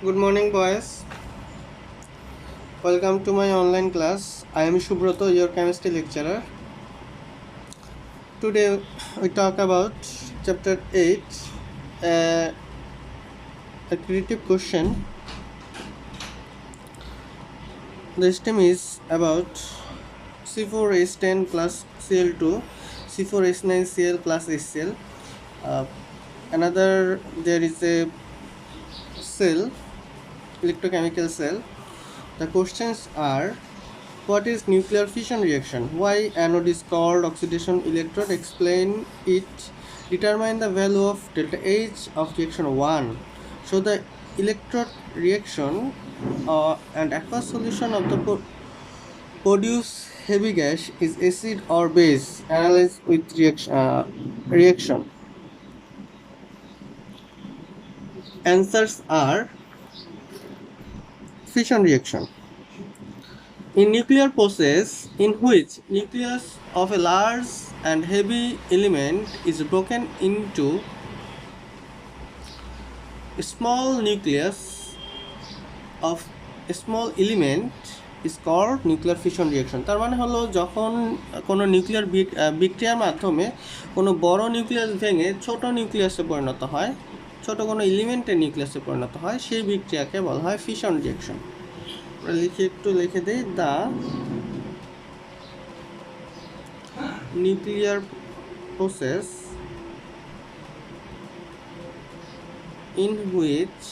Good morning, boys. Welcome to my online class. I am Shubroto, your chemistry lecturer. Today we talk about chapter 8, uh, a creative question. The stem is about C4H10 plus Cl2, C4H9Cl plus HCl. Another, there is a cell, electrochemical cell. The questions are: what is nuclear fission reaction? Why anode is called oxidation electrode? Explain it. Determine the value of delta H of reaction 1. So the electrode reaction and aqueous solution of the produce heavy gas is acid or base. Analyze with reaction. Answers are: fission reaction. In nuclear process in which nucleus of a large and heavy element is broken into a small nucleus of a small element is called nuclear fission reaction. তার মানে হলো যখন কোনো nuclear বিক্রিয়ার মাধ্যমে কোনো বড় nucleus ভেঙে ছোট নিউক্লিয়াসে পরিণত হয়, ছোট কোনো এলিমেন্টের নিউক্লিয়াসে পরিণত হয়, সেই বিক্রিয়াকে বলা হয় ফিশন রিয়াকশন। লিখে দেই দা nuclear process in which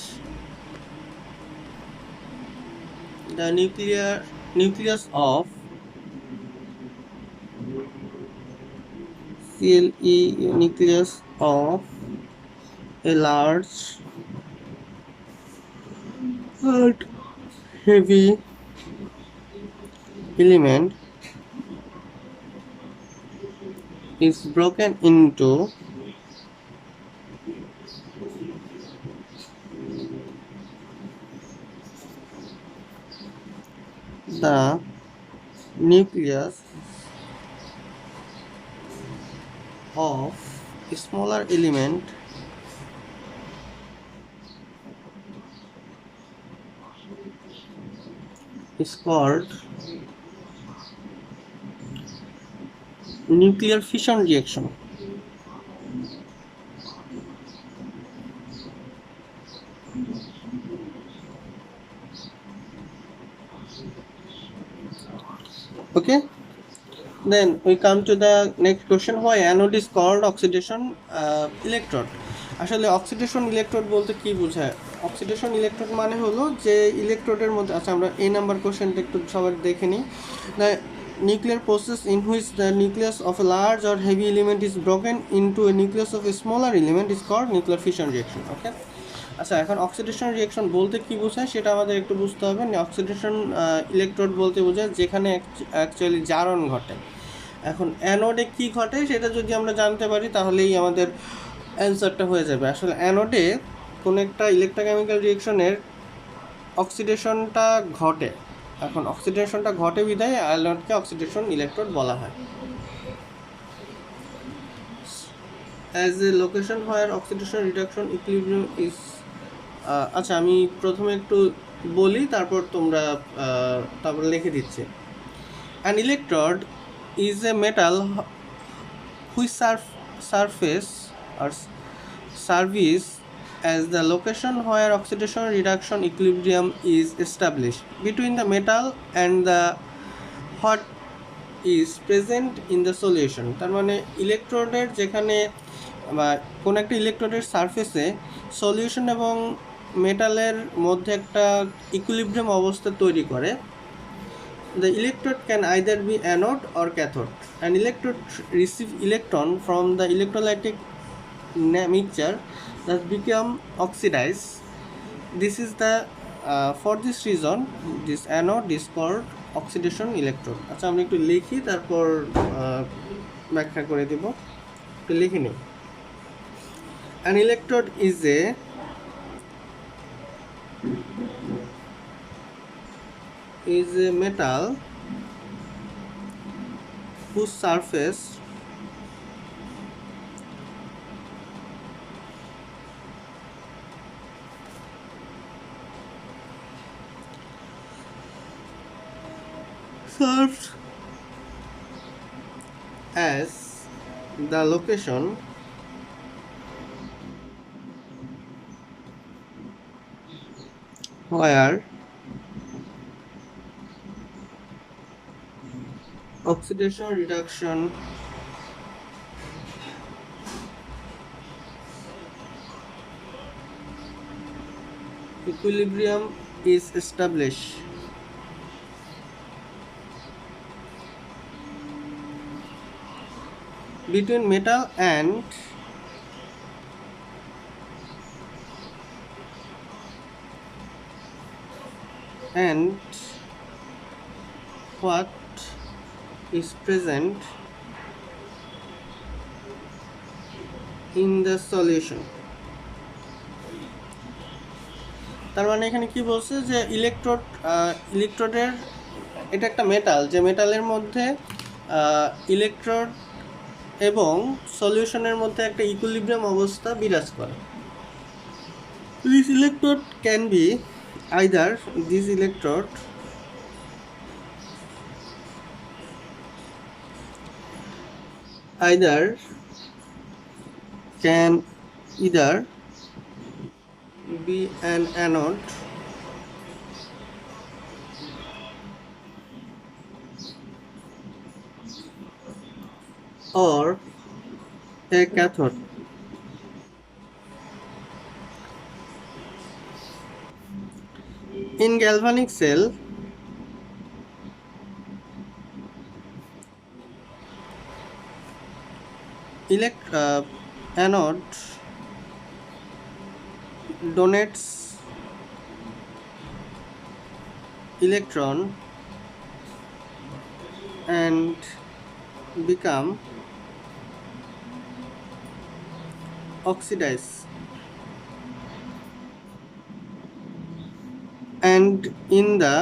the nucleus of CLE nucleus of a large and heavy element is broken into the nucleus of a smaller element is called nuclear fission reaction. Okay, then we come to the next question: why anode is called oxidation electrode? আসলে oxidation electrode বলতে কি বোঝায়? Oxidation electrode মানে হলো যে ইলেকট্রোডের মধ্যে, আচ্ছা আমরা এই নাম্বার কোশ্চেনটা একটু সবাই দেখে নিই। The nuclear process in which the nucleus of a large or heavy element is broken into a nucleus of a smaller element is called nuclear fission reaction. ওকে, আচ্ছা এখন অক্সিডেশন রিয়াকশন বলতে কি বোঝায় সেটা আমাদের একটু বুঝতে হবে। অক্সিডেশন ইলেকট্রোড বলতে বোঝায় যেখানে অ্যাকচুয়ালি জারণ ঘটে। এখন অ্যানোডে কি ঘটে সেটা যদি আমরা জানতে পারি তাহলেই আমাদের অ্যান্সারটা হয়ে যাবে। আসলে অ্যানোডে কোনো একটা ইলেকট্রোকেমিক্যাল রিয়াকশনের অক্সিডেশনটা ঘটে। এখন অক্সিডেশনটা ঘটে বিধায় অ্যানোডকে অক্সিডেশন ইলেকট্রোড বলা হয়। As a location where oxidation reduction equilibrium is, আচ্ছা আমি প্রথমে একটু বলি তারপর লিখে দিচ্ছি। An electrode is a metal which surface or service as the location where oxidation reduction equilibrium is established between the metal and the what is present in the solution. তার মানে ইলেকট্রোডের যেখানে বা কোন একটা ইলেকট্রোডের সারফেসে সলিউশন এবং মেটালের মধ্যে একটা ইকুইলিব্রিয়াম অবস্থা তৈরি করে। The electrode can either be anode or cathode. An electrode receive electron from the electrolytic mixture that become oxidized. This is the for this reason this anode is called oxidation electrode. আচ্ছা আমরা একটু লিখি তারপর ব্যাখ্যা করে দেব। একটু লিখে নিই। An electrode is a metal whose surface serves as the location where oxidation reduction equilibrium is established. Between metal and what is present in the solution. তার মানে এখানে কি বলছে যে ইলেকট্রোডের এটা একটা মেটাল, যে মেটালের মধ্যে ইলেকট্রোড এবং সলিউশনের মধ্যে একটা ইকুইলিব্রিয়াম অবস্থা বিরাজ করে। This electrode can be either this electrode can either be an anode or a cathode. In galvanic cell, anode donates electron and become oxidized, and in the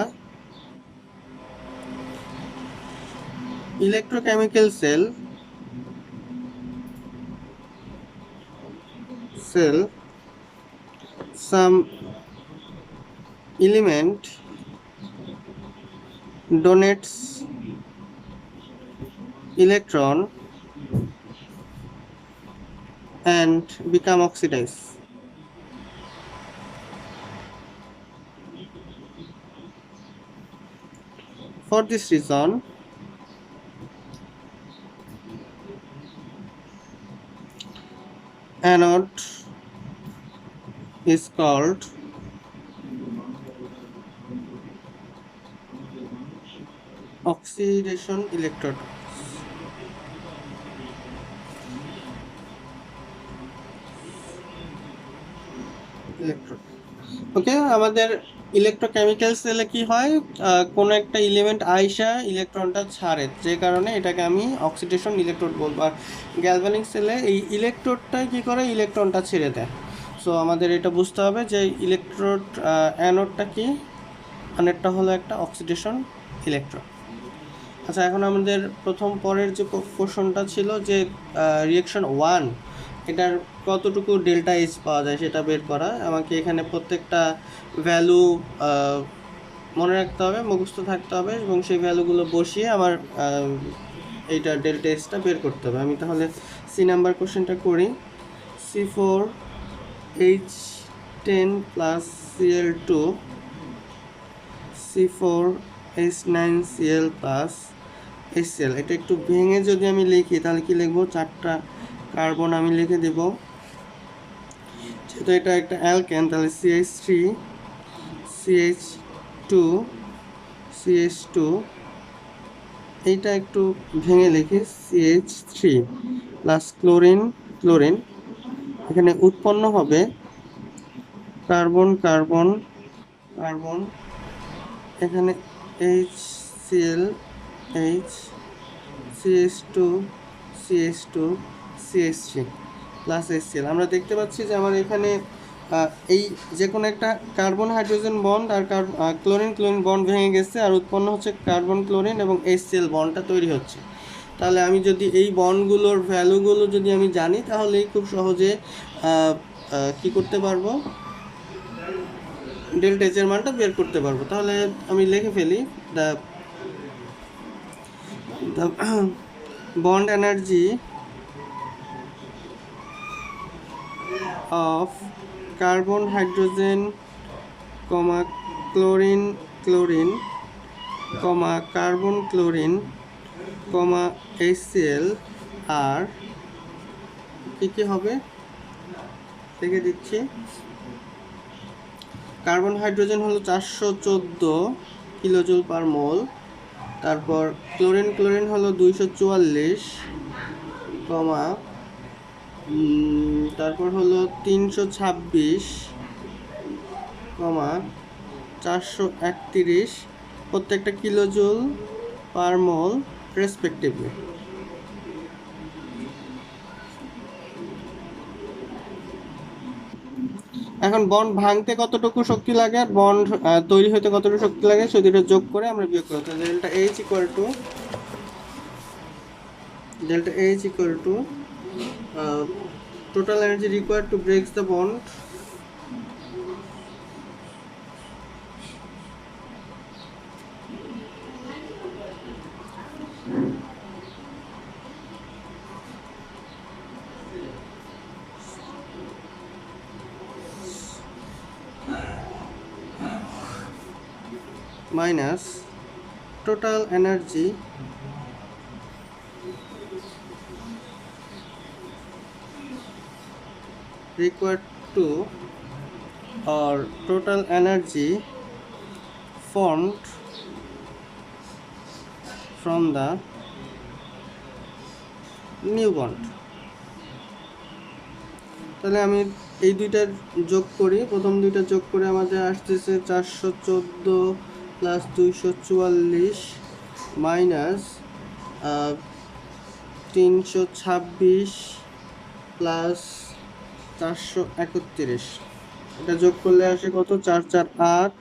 electrochemical cell some element donates electron and become oxidized. For this reason, anode is called oxidation electrode. ওকে, আমাদের electrochemical সেলে কি হয়, কোনো একটা element আইসা ইলেকট্রনটা ছাড়ে, যে কারণে এটাকে আমি অক্সিডেশন ইলেকট্রোড বলবো। আর গ্যালভানিক সেলে এই ইলেকট্রোডটাই কী করে, ইলেকট্রনটা ছেড়ে দেয়। সো আমাদের এটা বুঝতে হবে যে ইলেকট্রোড অ্যানোডটা কি, অ্যানোডটা হলো একটা অক্সিডেশন ইলেকট্রোড। আচ্ছা, এখন আমাদের প্রথম পরের যে কোশ্চনটা ছিল যে রিঅ্যাকশন 1 এটার কতটুকু ডেল্টা এইচ পাওয়া যায় সেটা বের করা। আমাকে এখানে প্রত্যেকটা ভ্যালু মনে রাখতে হবে, মুখস্থ থাকতে হবে, এবং সেই ভ্যালুগুলো বসিয়ে আমার এইটা ডেল্টা এইচটা বের করতে হবে। আমি তাহলে সি নাম্বার কোশ্চেনটা করি। C4H10 plus Cl2 C4H9Cl plus HCl, এটা একটু ভেঙে যদি আমি লিখি তাহলে কি লিখবো, 4টা কার্বন আমি লিখে দেব। যেহেতু এটা একটা অ্যালকেন তাহলে CH3 CH2 CH2, এইটা একটু ভেঙে লিখি CH3 প্লাস ক্লোরিন, এখানে উৎপন্ন হবে কার্বন, এখানে HCl CH2 CH3 plus HCl। আমরা দেখতে পাচ্ছি যে আমার এখানে এই যে কোনো একটা কার্বন হাইড্রোজেন বন্ড আর ক্লোরিন বন্ড ভেঙে গেছে, আর উৎপন্ন হচ্ছে কার্বন ক্লোরিন এবং HCl বন্ডটা তৈরি হচ্ছে। তাহলে আমি যদি এই বন্ডগুলোর ভ্যালুগুলো যদি আমি জানি তাহলেই খুব সহজে কি করতে পারবো, ডেল্টা এইচ এর মানটা বের করতে পারবো। তাহলে আমি লিখে ফেলি, the the bond energy of carbon, hydrogen, chlorine, carbon, chlorine, HCl আর কি হবে দেখে দিচ্ছি। কার্বন হাইড্রোজেন হলো 414 কিলোজুল পার মোল, তারপর ক্লোরিন হলো 244, তারপর হলো 326, 431 প্রত্যেকটা কিলোজুল পার মোল রেসপেক্টিভলি। এখন বন্ড ভাঙতে কতটুকু শক্তি লাগে আর বন্ড তৈরি হতে কতটুকু শক্তি লাগে সে দুটো যোগ করে আমরা বিয়োগ করতে হবে। delta H equal to total energy required to break the bond minus total energy required to or total energy formed from the new bond। তাহলে আমি এই দুইটার যোগ করি, প্রথম দুইটা যোগ করে আমাদের আসতেছে 414 প্লাস 244 মাইনাস 326 প্লাস 431, এটা যোগ করলে আসে কত? 4 4 8,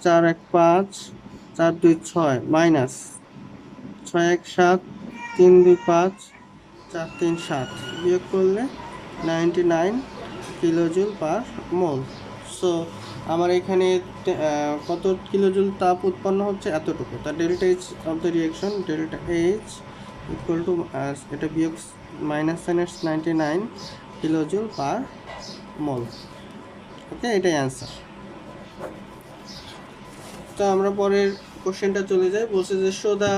4 1 5, 4 2 6 মাইনাস 6 1 7, 3 2 5, 4 3 7 বিয়োগ করলে 99 কিলোজুল পার মোল। সো আমার এখানে কত কিলোজুল তাপ উৎপন্ন হচ্ছে এতটুকু। তা delta H of the reaction delta H equal to এটা বিয়োগ মাইনাস সাইন 99 কিলোজুল পার মোল। ওকে, এটাই অ্যান্সার। তো আমরা পরের কোশ্চেনটা চলে যাই। বলছে যে show the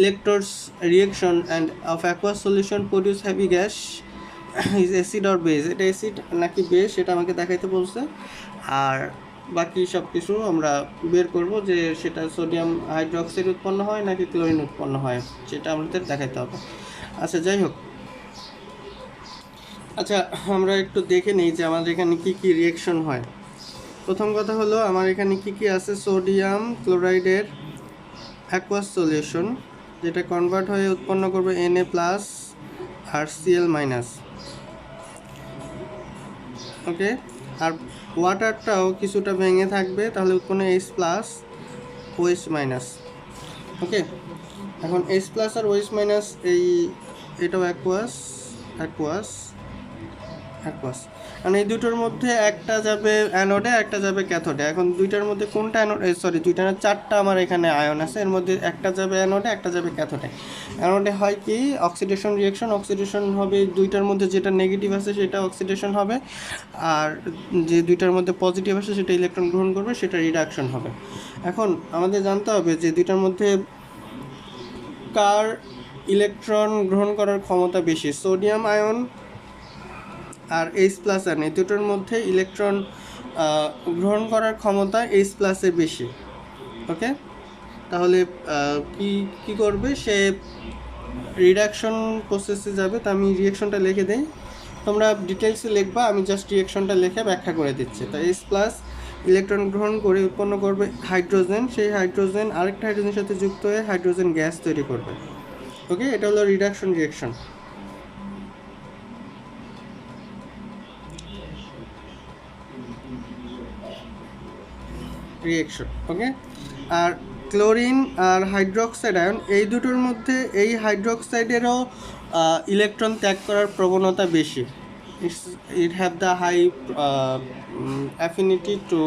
electrodes reaction and of aqueous solution produce heavy gas is acid or base। এটা অ্যাসিড নাকি বেস সেটা আমাকে দেখাইতে বলছে, আর বাকি সব কিছু আমরা বের করব যে সেটা সোডিয়াম হাইড্রোক্সাইড উৎপন্ন হয় নাকি ক্লোরিন উৎপন্ন হয় সেটা আমাদের দেখাইতে হবে। আচ্ছা, যাই হোক, আচ্ছা আমরা একটু দেখে নিই যে আমাদের এখানে কি কি রিয়াকশন হয়। প্রথম কথা হলো আমার এখানে কি কি আছে, সোডিয়াম ক্লোরাইডের অ্যাকুয়াস সলিউশন যেটা কনভার্ট হয়ে উৎপন্ন করবে Na প্লাস আর Cl মাইনাস। ওকে, আর ওয়াটারটাও কিছুটা ভেঙে থাকবে, তাহলে উৎপন্ন H প্লাস OH মাইনাস। ওকে, এখন H প্লাস আর OH মাইনাস এটাও অ্যাকুয়াস। কারণ এই দুটোর মধ্যে একটা যাবে অ্যানোডে, একটা যাবে ক্যাথোডে। এখন দুইটার মধ্যে কোনটা অ্যানোড, দুইটা না চারটা আমার এখানে আয়ন আছে, এর মধ্যে একটা যাবে অ্যানোডে, একটা যাবে ক্যাথোডে। অ্যানোডে হয় কি অক্সিডেশন রিয়াকশন, অক্সিডেশন হবে দুইটার মধ্যে যেটা নেগেটিভ আছে সেটা অক্সিডেশন হবে, আর যে দুইটার মধ্যে পজিটিভ আছে সেটা ইলেকট্রন গ্রহণ করবে, সেটা রিডাকশন হবে। এখন আমাদের জানতে হবে যে দুইটার মধ্যে কার ইলেকট্রন গ্রহণ করার ক্ষমতা বেশি। সোডিয়াম আয়ন আর H প্লাস আয়ন এই দুটোর মধ্যে ইলেকট্রন গ্রহণ করার ক্ষমতা H প্লাসের বেশি। ওকে, তাহলে কি করবে সে, রিডাকশন প্রসেসে যাবে। তো আমি রিয়াকশনটা লিখে দিই, তোমরা ডিটেলসে লিখবা, আমি জাস্ট রিয়াকশনটা লিখে ব্যাখ্যা করে দিচ্ছি। তো H প্লাস ইলেকট্রন গ্রহণ করে উৎপন্ন করবে হাইড্রোজেন, সেই হাইড্রোজেন আরেকটা হাইড্রোজেনের সাথে যুক্ত হয়ে হাইড্রোজেন গ্যাস তৈরি করবে। ওকে, এটা হলো রিডাকশন রিয়াকশন। ওকে, আর ক্লোরিন আর হাইড্রোক্সাইড আয়ন এই দুটোর মধ্যে এই হাইড্রোক্সাইডেরও ইলেকট্রন ত্যাগ করার প্রবণতা বেশি। It have the high affinity to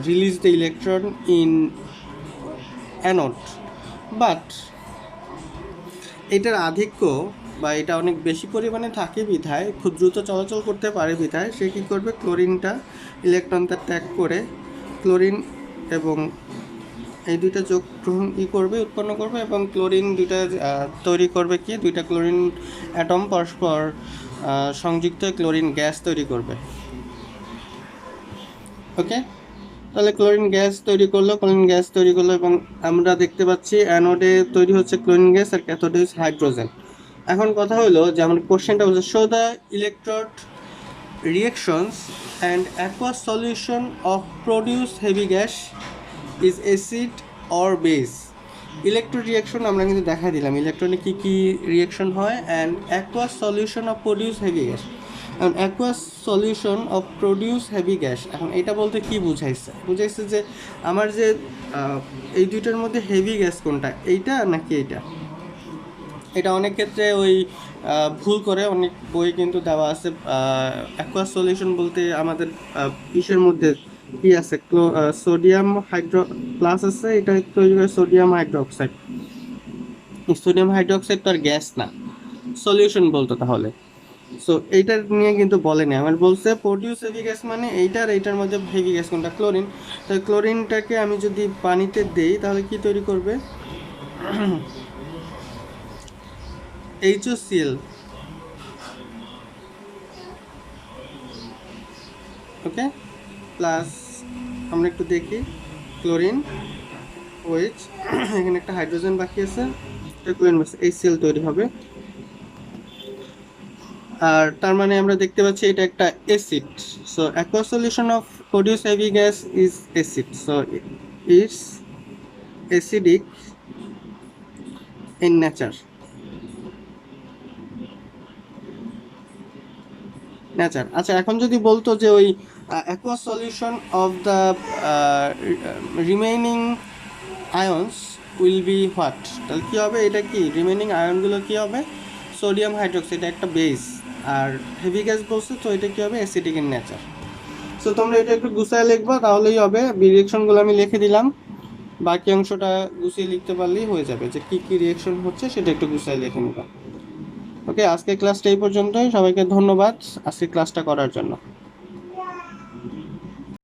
release the electron in anode. But এটার আধিক্য বা এটা অনেক বেশি পরিমাণে থাকে বিধায়, খুব দ্রুত চলাচল করতে পারে বিধায় সে কী করবে, ক্লোরিনটা ইলেকট্রনটা ত্যাগ করে ক্লোরিন এবং এই দুইটা যোগ গ্রহণ করবে, উৎপন্ন করবে এবং ক্লোরিন দুইটা তৈরি করবে কি, দুইটা ক্লোরিন অ্যাটম পরস্পর সংযুক্ত ক্লোরিন গ্যাস তৈরি করবে। ওকে, তাহলে ক্লোরিন গ্যাস তৈরি করলো এবং আমরা দেখতে পাচ্ছি অ্যানোডে তৈরি হচ্ছে ক্লোরিন গ্যাস আর ক্যাথোডে হচ্ছে হাইড্রোজেন। এখন কথা হলো যে আমার কোশ্চেনটা বলছে, show the electrode reactions and aqueous solution of produce heavy gas is acid or base. Electro reaction আমরা কিন্তু দেখা দিলাম ইলেকট্রনে কী কী রিয়াকশন হয়, and aqueous solution of produce heavy gas. এখন aqueous solution of produce heavy gas, এখন এটা বলতে কি বুঝাইছে যে আমার যে এই দুইটার মধ্যে হেভি গ্যাস কোনটা, এইটা নাকি এইটা। এটা অনেক ক্ষেত্রে ওই ভুল করে, অনেক বই কিন্তু দেওয়া আছে অ্যাকোয়াস সলিউশন বলতে আমাদের ইসের মধ্যে কি আছে, সোডিয়াম হাইড্রো প্লাস আছে, এটা তৈরি করে সোডিয়াম হাইড্রোক্সাইড। সোডিয়াম হাইড্রোক্সাইড তো আর গ্যাস না, সলিউশন বলতো তাহলে। সো এইটা নিয়ে কিন্তু বলেনি, আমার বলছে প্রডিউস হেভি গ্যাস মানে এইটার মধ্যে হেভি গ্যাস কোনটা, ক্লোরিন। তো ক্লোরিনটাকে আমি যদি পানিতে দেই তাহলে কি তৈরি করবে, HOCl, ওকে, প্লাস আমরা একটু দেখি ক্লোরিন ওএইচ, এখানে একটা হাইড্রোজেন বাকি আছে, ক্লোরিন HCl তৈরি হবে। আর তার মানে আমরা দেখতে পাচ্ছি এটা একটা acid. So aqueous solution of produce heavy gas is acid, so it's acidic in nature. আচ্ছা, এখন যদি বলতো যে ওই aqueous solution of the remaining ions will be what, তাহলে কী হবে, এটা কি রিমেনিং আয়নগুলো কী হবে, সোডিয়াম হাইড্রোক্সাইড, একটা বেস, আর হেভি গ্যাস বলছে তো এটা কী হবে, অ্যাসিডিক ইন নেচার। সো তোমরা এটা একটু গুছায় লিখবা তাহলেই হবে, রিয়েকশনগুলো আমি লিখে দিলাম, বাকি অংশটা গুছিয়ে লিখতে পারলেই হয়ে যাবে, যে কী কী রিয়েকশন হচ্ছে সেটা একটু গুছায় লিখে নিবা। ওকে, আজকে ক্লাসটা এই পর্যন্তই, সবাইকে ধন্যবাদ আজকে ক্লাসটা করার জন্য।